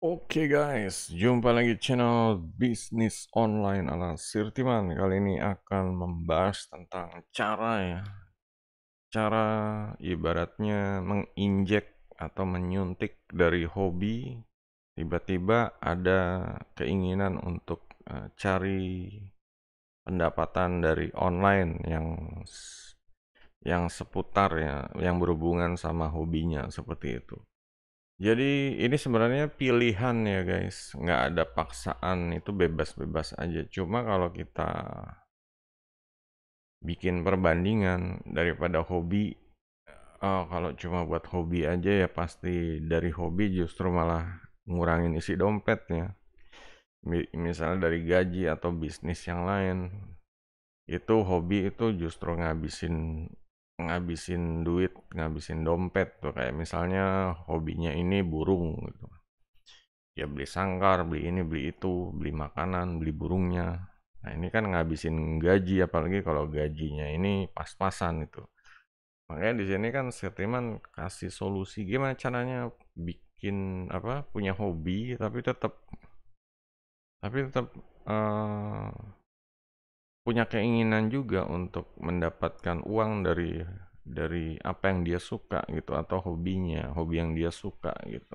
Oke guys, jumpa lagi channel bisnis online ala Sirtiman. Kali ini akan membahas tentang cara ibaratnya menginjek atau menyuntik dari hobi. Tiba-tiba ada keinginan untuk cari pendapatan dari online yang seputar ya, yang berhubungan sama hobinya seperti itu. Jadi ini sebenarnya pilihan ya guys, nggak ada paksaan, itu bebas-bebas aja. Cuma kalau kita bikin perbandingan daripada hobi, kalau cuma buat hobi aja ya pasti dari hobi justru malah ngurangin isi dompetnya. Misalnya dari gaji atau bisnis yang lain, itu hobi itu justru ngabisin duit, ngabisin dompet tuh kayak misalnya hobinya ini burung gitu. Ya beli sangkar, beli ini, beli itu, beli makanan, beli burungnya. Nah ini kan ngabisin gaji, apalagi kalau gajinya ini pas-pasan itu. Makanya di sini kan Sirtiman kasih solusi gimana caranya bikin apa punya hobi tapi tetap eh, punya keinginan juga untuk mendapatkan uang dari apa yang dia suka gitu atau hobi yang dia suka gitu.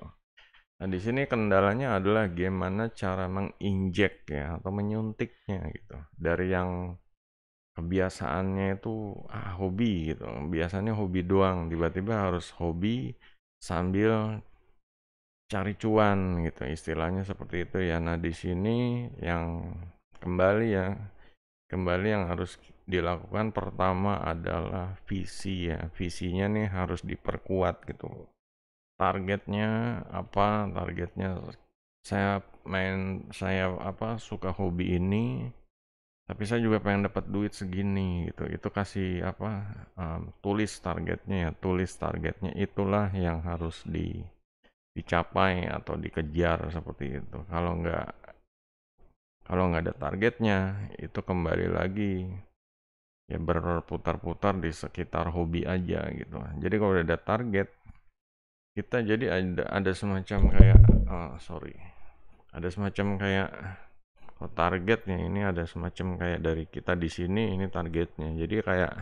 Nah, di sini kendalanya adalah gimana cara menginjek ya atau menyuntiknya gitu. Dari yang kebiasaannya itu hobi gitu. Biasanya hobi doang, tiba-tiba harus hobi sambil cari cuan gitu. Istilahnya seperti itu ya. Nah, di sini yang kembali ya, kembali yang harus dilakukan pertama adalah visi ya. Visinya nih harus diperkuat gitu. Targetnya apa? Targetnya saya apa suka hobi ini, tapi saya juga pengen dapat duit segini gitu. Itu kasih apa? Tulis targetnya itulah yang harus dicapai atau dikejar seperti itu. Kalau nggak ada targetnya, itu kembali lagi ya berputar-putar di sekitar hobi aja gitu. Jadi kalau udah ada target, kita jadi ada semacam kayak sorry, ada semacam kayak targetnya ini ada semacam kayak dari kita di sini ini targetnya. Jadi kayak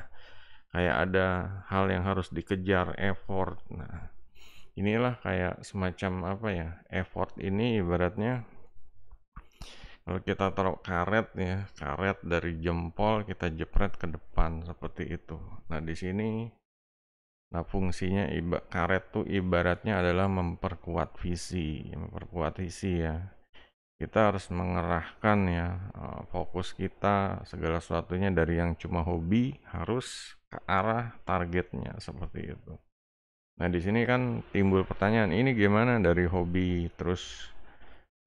kayak ada hal yang harus dikejar, effort. Nah, inilah kayak semacam apa ya? Effort ini ibaratnya kalau kita taruh karet ya, karet dari jempol kita jepret ke depan seperti itu. Nah, di sini fungsinya karet tuh ibaratnya adalah memperkuat visi ya. Kita harus mengerahkan ya fokus kita segala sesuatunya dari yang cuma hobi harus ke arah targetnya seperti itu. Nah, di sini kan timbul pertanyaan, ini gimana dari hobi terus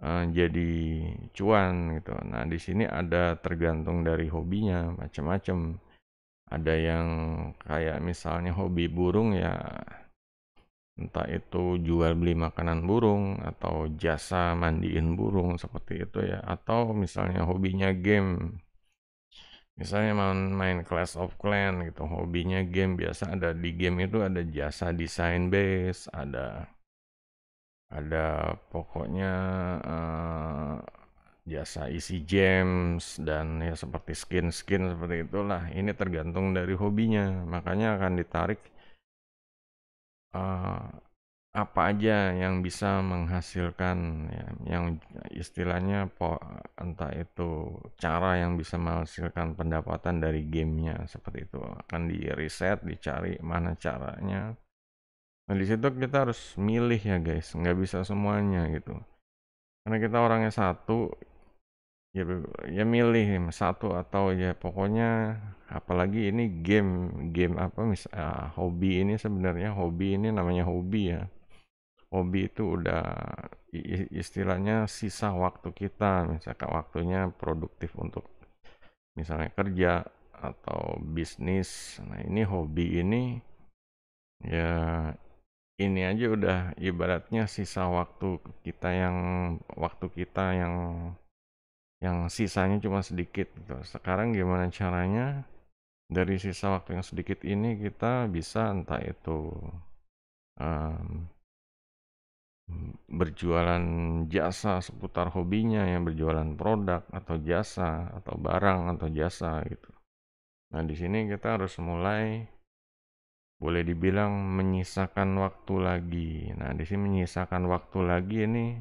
jadi cuan gitu. Nah, di sini ada tergantung dari hobinya macam-macam. Ada yang kayak misalnya hobi burung ya, entah itu jual beli makanan burung atau jasa mandiin burung seperti itu ya, atau misalnya hobinya game, misalnya main Clash of Clans gitu, hobinya game, biasa ada di game itu ada jasa desain base, ada pokoknya eh, jasa isi gems dan ya seperti skin-skin seperti itulah. Ini tergantung dari hobinya, makanya akan ditarik eh, apa aja yang bisa menghasilkan ya, yang istilahnya entah itu cara yang bisa menghasilkan pendapatan dari gamenya seperti itu akan di riset, dicari mana caranya. Nah di situ kita harus milih ya guys, nggak bisa semuanya gitu. Karena kita orangnya satu, ya ya milih satu atau ya pokoknya apalagi ini game apa hobi ini sebenarnya hobi ini namanya hobi ya. Hobi itu udah istilahnya sisa waktu kita, misalkan waktunya produktif untuk misalnya kerja atau bisnis. Nah, ini hobi ini ya ini aja udah ibaratnya sisa waktu kita yang sisanya cuma sedikit gitu. Sekarang gimana caranya dari sisa waktu yang sedikit ini kita bisa entah itu em, berjualan jasa seputar hobinya, yang berjualan produk atau jasa atau barang atau jasa gitu. Nah, di sini kita harus mulai boleh dibilang menyisakan waktu lagi. Nah, di sini menyisakan waktu lagi ini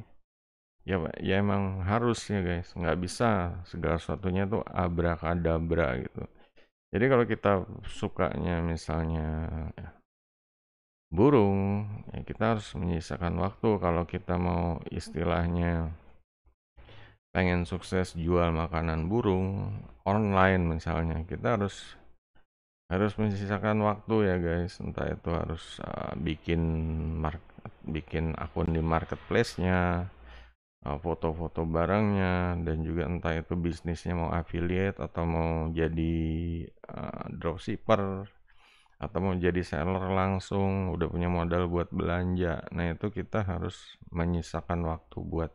ya ya emang harus ya guys, nggak bisa segala sesuatunya tuh abrakadabra gitu. Jadi kalau kita sukanya misalnya burung, ya kita harus menyisakan waktu. Kalau kita mau istilahnya pengen sukses jual makanan burung online misalnya, kita harus menyisakan waktu ya guys. Entah itu harus bikin akun di marketplace-nya, foto-foto barangnya, dan juga entah itu bisnisnya mau affiliate atau mau jadi dropshipper atau mau jadi seller langsung, udah punya modal buat belanja. Nah, itu kita harus menyisakan waktu buat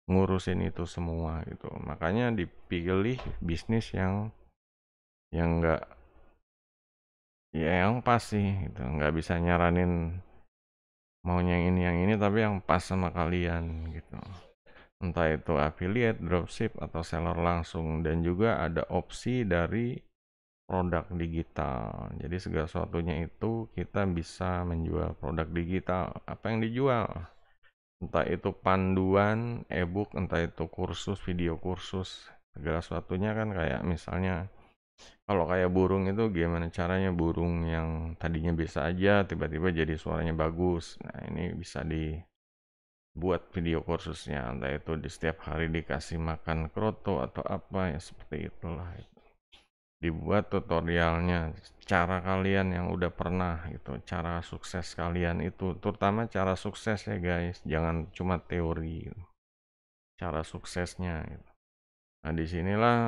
ngurusin itu semua gitu. Makanya dipilih bisnis yang enggak ya yang pas sih gitu. Nggak bisa nyaranin maunya yang ini tapi yang pas sama kalian gitu. Entah itu affiliate, dropship atau seller langsung, dan juga ada opsi dari produk digital. Jadi segala sesuatunya itu kita bisa menjual produk digital. Apa yang dijual? Entah itu panduan, ebook, entah itu kursus, video kursus. Segala sesuatunya kan kayak misalnya kalau kayak burung itu gimana caranya burung yang tadinya biasa aja tiba-tiba jadi suaranya bagus. Nah, ini bisa dibuat video kursusnya. Entah itu di setiap hari dikasih makan kroto atau apa ya seperti itulah. Dibuat tutorialnya, cara kalian yang udah pernah gitu, cara sukses kalian itu, terutama cara sukses ya guys, jangan cuma teori gitu. Cara suksesnya gitu. Nah, disinilah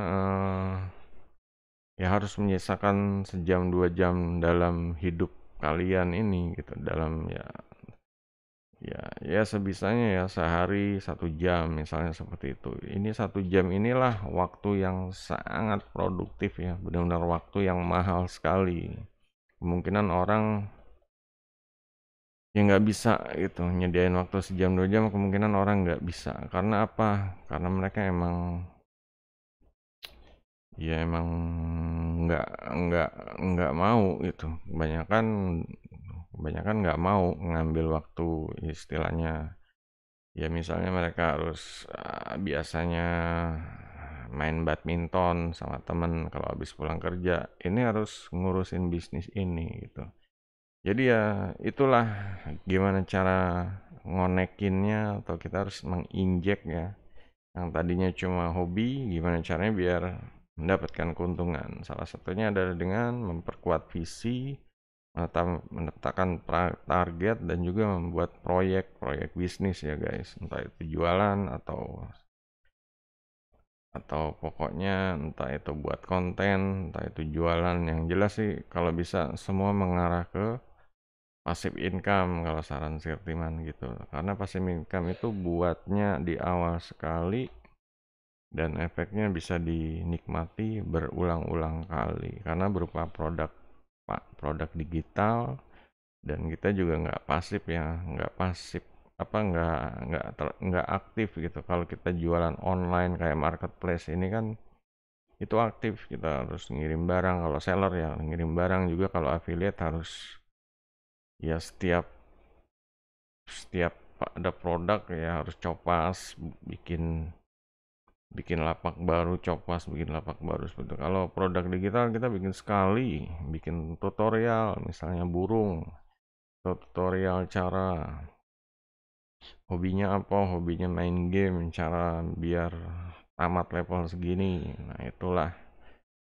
ya harus menyisakan sejam 2 jam dalam hidup kalian ini gitu, dalam ya sebisanya ya sehari 1 jam misalnya seperti itu. Ini 1 jam inilah waktu yang sangat produktif ya, benar-benar waktu yang mahal sekali. Kemungkinan orang ya nggak bisa gitu nyediain waktu sejam 2 jam, kemungkinan orang nggak bisa. Karena apa? Karena mereka emang nggak nggak nggak mau gitu. Kebanyakan nggak mau ngambil waktu istilahnya. Ya misalnya mereka harus biasanya main badminton sama temen kalau habis pulang kerja. Ini harus ngurusin bisnis ini gitu. Jadi ya itulah gimana cara ngonekinnya atau kita harus menginjek ya. Yang tadinya cuma hobi, gimana caranya biar mendapatkan keuntungan. Salah satunya adalah dengan memperkuat visi, menetapkan target dan juga membuat proyek bisnis ya guys. Entah itu jualan atau pokoknya entah itu buat konten, entah itu jualan. Yang jelas sih kalau bisa semua mengarah ke passive income kalau saran Sirtiman gitu. Karena passive income itu buatnya di awal sekali dan efeknya bisa dinikmati berulang-ulang kali karena berupa produk digital. Dan kita juga nggak pasif ya, nggak pasif apa nggak aktif gitu. Kalau kita jualan online kayak marketplace ini kan itu aktif, kita harus ngirim barang. Kalau seller ya ngirim barang juga. Kalau affiliate harus ya setiap ada produk ya harus copas, bikin bikin lapak baru, copas bikin lapak baru seperti itu. Kalau produk digital kita bikin sekali, bikin tutorial misalnya burung, tutorial cara hobinya apa, hobinya main game, cara biar tamat level segini. Nah, itulah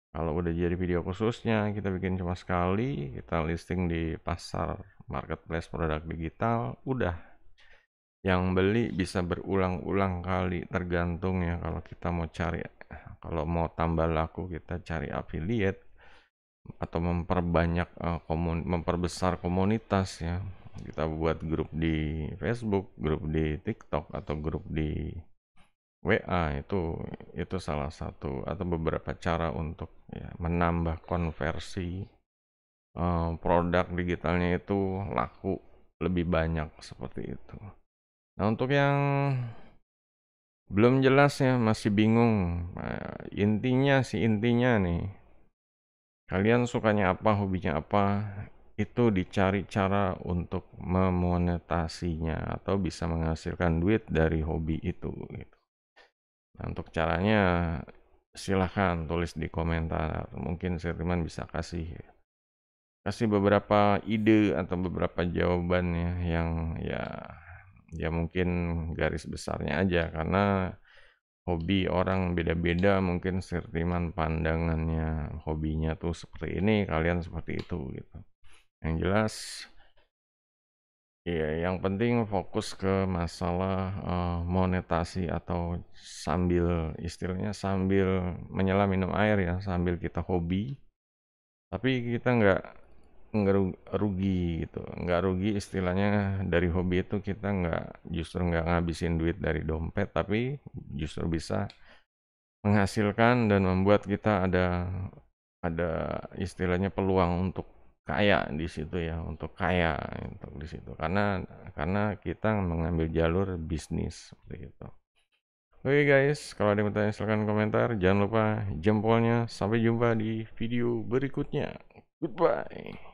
kalau udah jadi video khususnya kita bikin cuma sekali, kita listing di pasar marketplace produk digital, udah yang beli bisa berulang-ulang kali tergantung ya. Kalau kita mau cari, kalau mau tambah laku kita cari affiliate atau memperbesar komunitas ya. Kita buat grup di Facebook, grup di TikTok atau grup di WA. Itu salah satu atau beberapa cara untuk ya, menambah konversi produk digitalnya itu laku lebih banyak seperti itu. Nah, untuk yang belum jelas ya, masih bingung. Intinya nih, kalian sukanya apa, hobinya apa, itu dicari cara untuk memonetasinya atau bisa menghasilkan duit dari hobi itu gitu. Nah, untuk caranya silahkan tulis di komentar. Mungkin Sirtiman bisa kasih kasih beberapa ide atau beberapa jawaban ya yang ya mungkin garis besarnya aja, karena hobi orang beda-beda. Mungkin Sirtiman pandangannya hobinya tuh seperti ini, kalian seperti itu gitu. Yang jelas ya, yang penting fokus ke masalah monetasi atau sambil istilahnya sambil menyelam minum air ya, sambil kita hobi, tapi kita nggak rugi gitu, nggak rugi istilahnya. Dari hobi itu kita justru nggak ngabisin duit dari dompet, tapi justru bisa menghasilkan dan membuat kita ada istilahnya peluang untuk kaya di situ ya, untuk kaya untuk di situ, karena kita mengambil jalur bisnis seperti itu. Oke guys, kalau ada yang bertanya silahkan komentar, jangan lupa jempolnya. Sampai jumpa di video berikutnya. Goodbye.